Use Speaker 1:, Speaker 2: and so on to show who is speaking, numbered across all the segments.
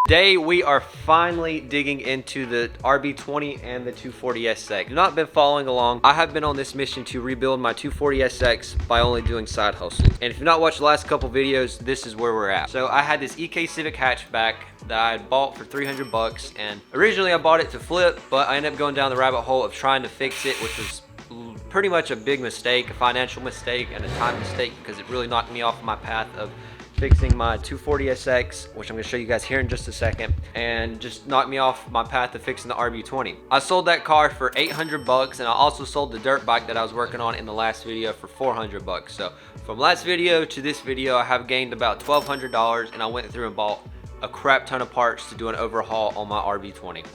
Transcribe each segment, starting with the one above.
Speaker 1: Today we are finally digging into the RB20 and the 240SX. If you've not been following along, I have been on this mission to rebuild my 240SX by only doing side hustles. And if you've not watched the last couple videos, this is where we're at. So I had this EK Civic hatchback that I had bought for 300 bucks, and originally I bought it to flip, but I ended up going down the rabbit hole of trying to fix it, which was pretty much a big mistake, a financial mistake and a time mistake, because it really knocked me off my path of fixing my 240SX, which I'm gonna show you guys here in just a second, and just knocked me off my path of fixing the RB20. I sold that car for 800 bucks, and I also sold the dirt bike that I was working on in the last video for 400 bucks. So from last video to this video, I have gained about $1,200, and I went through and bought a crap ton of parts to do an overhaul on my RB20.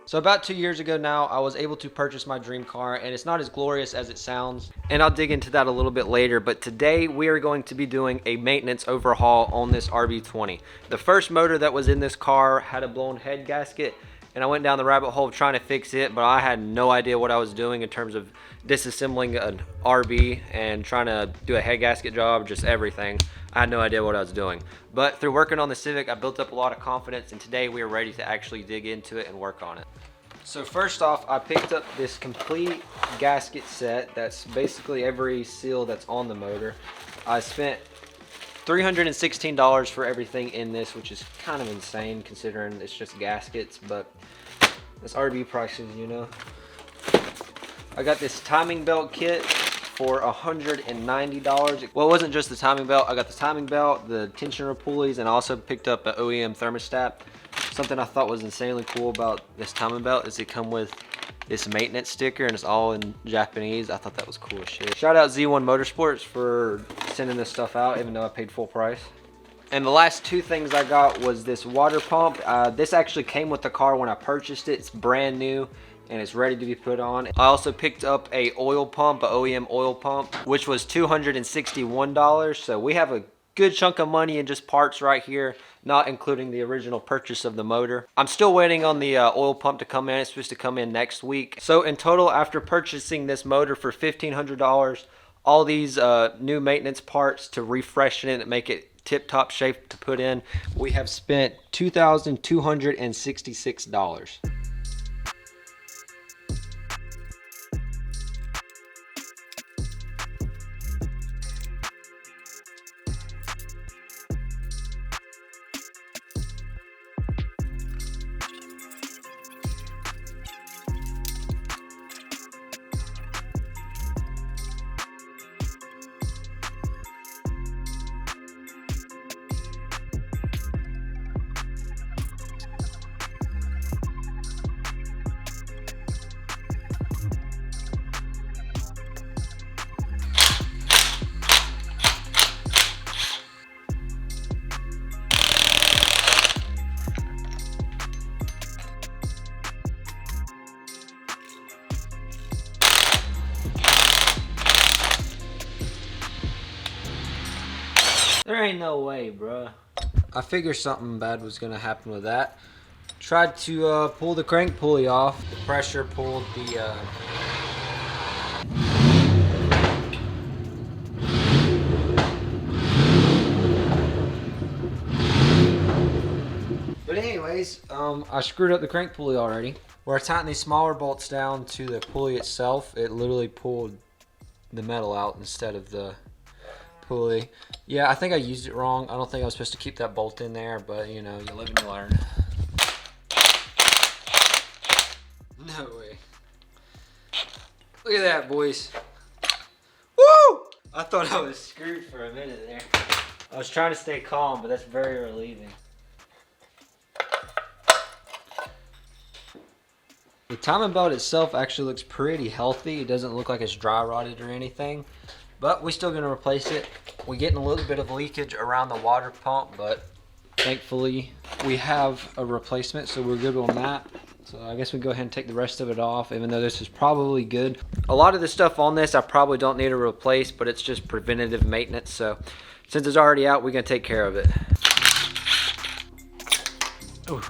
Speaker 1: So about 2 years ago now, I was able to purchase my dream car, and it's not as glorious as it sounds, and I'll dig into that a little bit later. But today we are going to be doing a maintenance overhaul on this RB20. The first motor that was in this car had a blown head gasket, and I went down the rabbit hole trying to fix it, but I had no idea what I was doing in terms of disassembling an RB and trying to do a head gasket job, just everything. I had no idea what I was doing. But through working on the Civic, I built up a lot of confidence, and today we are ready to actually dig into it and work on it. So first off, I picked up this complete gasket set. That's basically every seal that's on the motor. I spent $316 for everything in this, which is kind of insane considering it's just gaskets, but it's RB prices, you know. I got this timing belt kit for $190. Well, it wasn't just the timing belt. I got the timing belt, the tensioner pulleys, and I also picked up an OEM thermostat. Something I thought was insanely cool about this timing belt is it come with this maintenance sticker, and it's all in Japanese. I thought that was cool as shit. Shout out Z1 Motorsports for sending this stuff out, even though I paid full price. And the last two things I got was this water pump. This actually came with the car when I purchased it. It's brand new and it's ready to be put on. I also picked up a oil pump, a OEM oil pump, which was $261. So we have a good chunk of money in just parts right here, not including the original purchase of the motor. I'm still waiting on the oil pump to come in. It's supposed to come in next week. So in total, after purchasing this motor for $1,500, all these new maintenance parts to refreshen it and make it tip-top shape to put in, we have spent $2,266. There ain't no way, bruh. I figured something bad was gonna happen with that. Tried to pull the crank pulley off. The pressure pulled the But anyways, I screwed up the crank pulley already. Where I tightened these smaller bolts down to the pulley itself, it literally pulled the metal out instead of the pulley. Yeah, I think I used it wrong. I don't think I was supposed to keep that bolt in there, but you know, you live and you learn. No way. Look at that, boys. Woo! I thought I was screwed for a minute there. I was trying to stay calm, but that's very relieving. The timing belt itself actually looks pretty healthy. It doesn't look like it's dry rotted or anything, but we're still going to replace it. We're getting a little bit of leakage around the water pump, but thankfully we have a replacement, so we're good on that. So I guess we go ahead and take the rest of it off, even though this is probably good. A lot of the stuff on this I probably don't need to replace, but it's just preventative maintenance. So since it's already out, we're gonna take care of it. Ooh.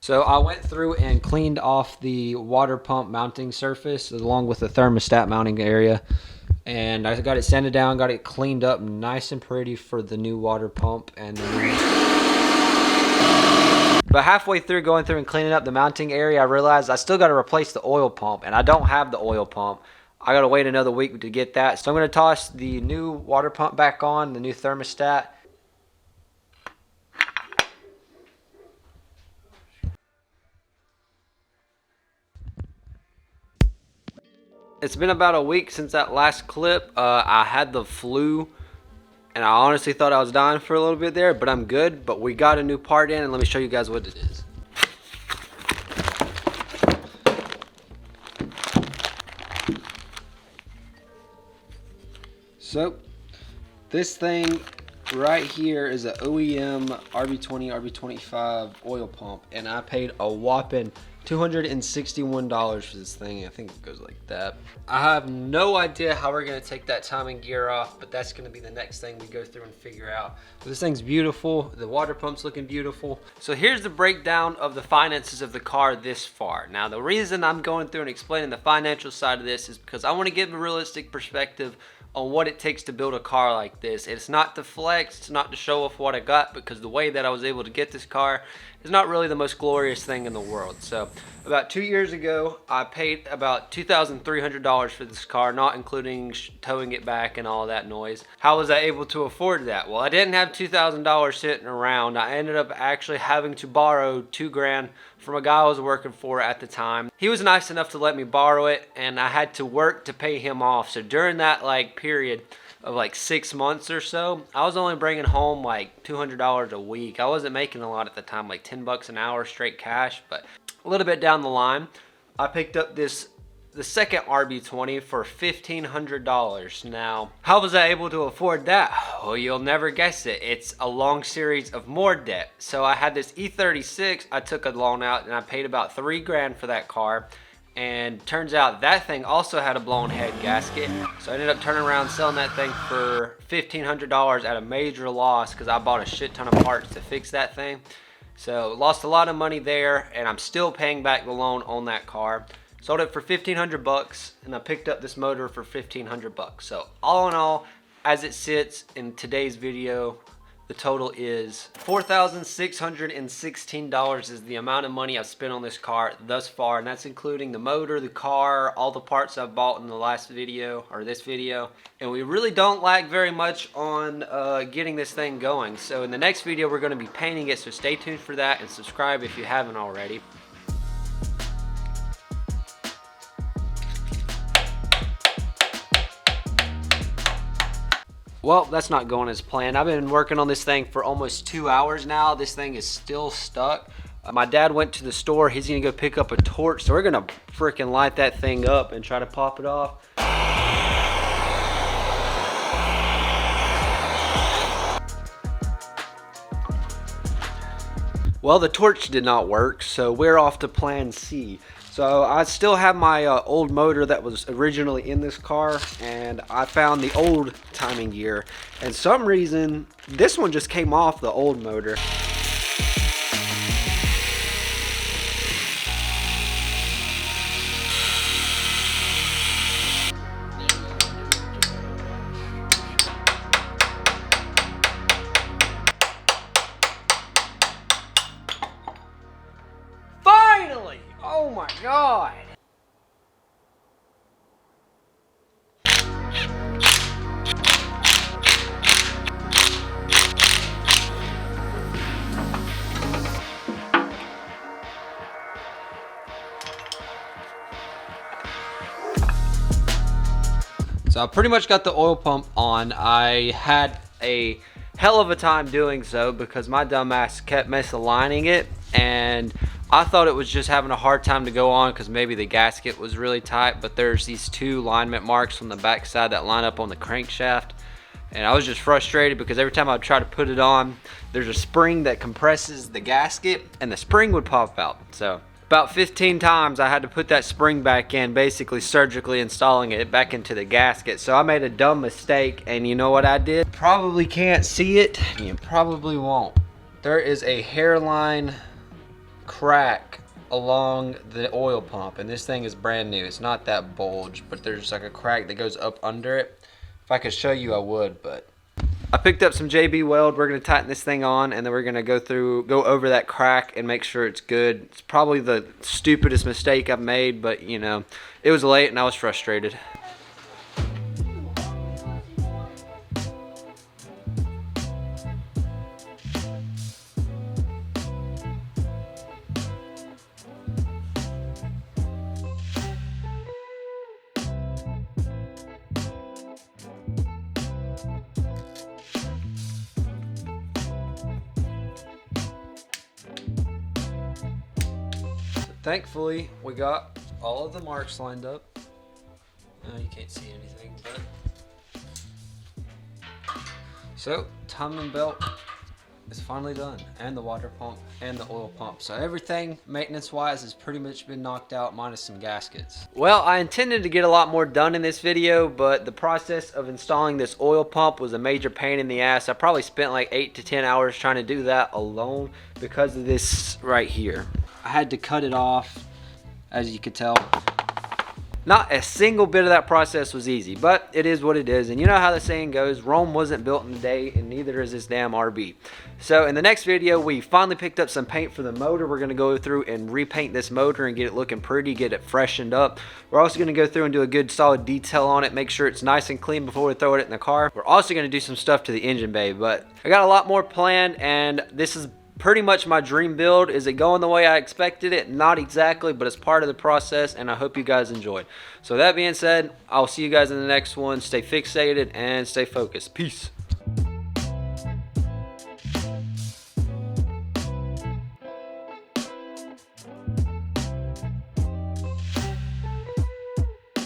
Speaker 1: So I went through and cleaned off the water pump mounting surface along with the thermostat mounting area. And I got it sanded down, got it cleaned up nice and pretty for the new water pump. And but halfway through going through and cleaning up the mounting area, I realized I still got to replace the oil pump. And I don't have the oil pump. I got to wait another week to get that. So I'm going to toss the new water pump back on, the new thermostat. It's been about a week since that last clip. I had the flu, and I honestly thought I was dying for a little bit there, but I'm good. But we got a new part in, and let me show you guys what it is. So, this thing right here is an OEM RB20, RB25 oil pump, and I paid a whopping $261 for this thing. I think it goes like that. I have no idea how we're gonna take that timing gear off, but that's gonna be the next thing we go through and figure out. But this thing's beautiful. The water pump's looking beautiful. So here's the breakdown of the finances of the car this far. Now, the reason I'm going through and explaining the financial side of this is because I want to give a realistic perspective on what it takes to build a car like this. It's not to flex, it's not to show off what I got, because the way that I was able to get this car is not really the most glorious thing in the world. So about 2 years ago, I paid about $2,300 for this car, not including towing it back and all that noise. How was I able to afford that? Well, I didn't have $2,000 sitting around. I ended up actually having to borrow $2,000 from a guy I was working for at the time. He was nice enough to let me borrow it, and I had to work to pay him off. So during that period of 6 months or so, I was only bringing home $200 a week. I wasn't making a lot at the time, like 10 bucks an hour straight cash. But a little bit down the line, I picked up the second RB20 for $1,500. Now, how was I able to afford that? Well, you'll never guess it. It's a long series of more debt. So I had this E36, I took a loan out, and I paid about $3,000 for that car. And turns out that thing also had a blown head gasket. So I ended up turning around selling that thing for $1,500 at a major loss, because I bought a shit ton of parts to fix that thing. So lost a lot of money there, and I'm still paying back the loan on that car. Sold it for $1,500, and I picked up this motor for $1,500. So all in all, as it sits in today's video, the total is $4,616 is the amount of money I've spent on this car thus far, and that's including the motor, the car, all the parts I've bought in the last video, or this video. And we really don't lag very much on getting this thing going. So in the next video, we're going to be painting it, so stay tuned for that, and subscribe if you haven't already. Well, that's not going as planned. I've been working on this thing for almost 2 hours now. This thing is still stuck. My dad went to the store. He's gonna go pick up a torch. So we're gonna freaking light that thing up and try to pop it off. Well, the torch did not work, so we're off to plan C. So I still have my old motor that was originally in this car, and I found the old timing gear. And some reason, this one just came off the old motor. Finally! Oh my God! So I pretty much got the oil pump on. I had a hell of a time doing so because my dumbass kept misaligning it, and I thought it was just having a hard time to go on because maybe the gasket was really tight, but there's these 2 alignment marks on the back side that line up on the crankshaft. And I was just frustrated because every time I would try to put it on, there's a spring that compresses the gasket and the spring would pop out. So about 15 times I had to put that spring back in, basically surgically installing it back into the gasket. So I made a dumb mistake, and you know what I did? Probably can't see it, and you probably won't. There is a hairline crack along the oil pump, and this thing is brand new. It's not that bulge, but there's like a crack that goes up under it. If I could show you, I would, but I picked up some JB Weld. We're going to tighten this thing on, and then we're going to go over that crack and make sure it's good. It's probably the stupidest mistake I've made, but you know, it was late and I was frustrated. Thankfully, we got all of the marks lined up. You can't see anything, but so timing belt is finally done, and the water pump and the oil pump. So everything maintenance wise has pretty much been knocked out, minus some gaskets. Well, I intended to get a lot more done in this video, but the process of installing this oil pump was a major pain in the ass. I probably spent like 8 to 10 hours trying to do that alone because of this right here. I had to cut it off, as you could tell. Not a single bit of that process was easy, but it is what it is. And you know how the saying goes, Rome wasn't built in a day, and neither is this damn RB. So in the next video, we finally picked up some paint for the motor. We're gonna go through and repaint this motor and get it looking pretty, get it freshened up. We're also gonna go through and do a good solid detail on it, make sure it's nice and clean before we throw it in the car. We're also gonna do some stuff to the engine bay, but I got a lot more planned, and this is pretty much my dream build. Is it going the way I expected it? Not exactly, but it's part of the process, and I hope you guys enjoyed. So that being said, I'll see you guys in the next one. Stay fixated and stay focused. Peace.